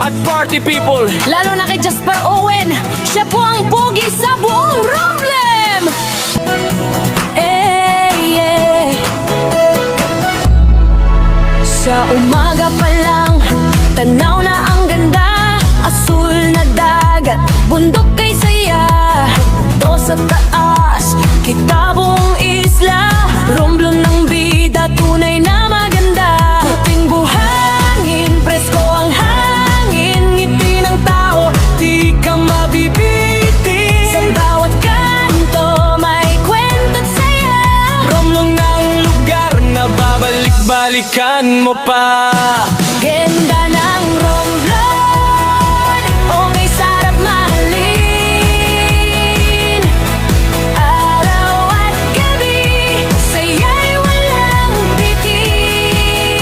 at party people. Lalo na kay Jasper Owen, siya po ang pogi sa buong problem. Sa umaga pa lang, tanaw na ang ganda. Asul na dagat, bundok kay saya. Do sa taas, kita buong isla. Romblon ng bida, tunay na maganda. Puting buhangin, presko ang hangin. Ngiti ng tao, di ka mabibiti. Sa bawat kanto, may kwento't saya. Romblon ng lugar na babalik-balikan mo pa. Ganda ng Romblon, okay sarap mahalin. Araw at gabi, saya'y walang bitin.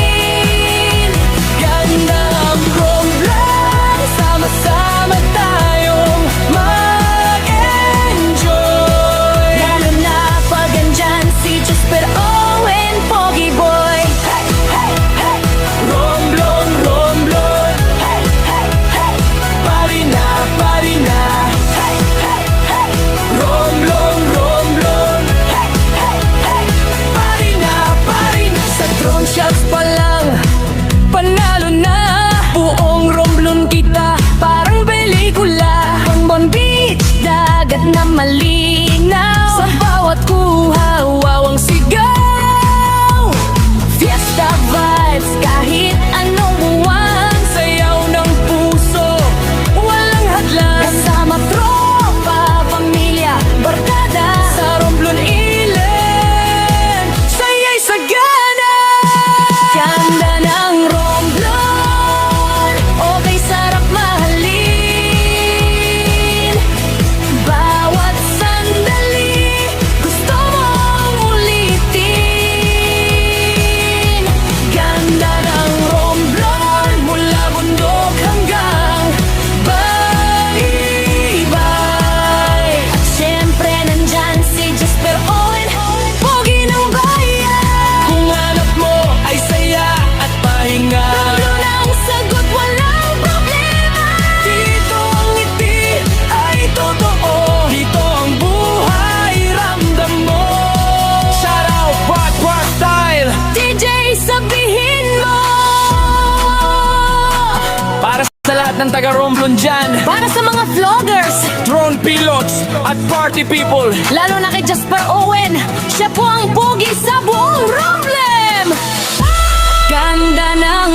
Ganda ng Romblon, sama-sama tayong mag-enjoy. Lalo na pag andyan si Jasper Owen, Pogi Boy. Hey, hey, hey! Romblon, Romblon, Hey, hey, hey! pari na, pari na. Hey, hey, hey! Romblon, Romblon, Hey, hey, hey! pari na, pari na. Sa drone shots pa lang, panalo na. Buong Romblon kita, parang pelikula. Bonbon Beach, dagat na malinaw. Sa bawat kuha, wawang sigaw. Fiesta vibes, kahit anong buwan. Sayaw ng puso, Walang hadlang, kasama tropa, pamilya, barkada. Sa Romblon Island, saya'y sagana. Ganda ng Romblon, okay sarap mahalin. Bawat sandali, gusto mong ulitin. Ganda ng Romblon, mula bundok hanggang baybay. At syempre nandyan si Jasper Owen, pogi ng bayan. kung hanap mo ay saya at pahinga. Romblon ang sagot, walang problema. Dito ang ngiti ay totoo. Dito ang buhay, ramdam mo. Shout out, Quad Style. DJ, sabihin mo. Para sa lahat ng taga Romblon dyan, Para sa mga vloggers, drone pilots at party people. lalo na kay Jasper Owen, siya po ang pogi sa buong problem. Ganda ng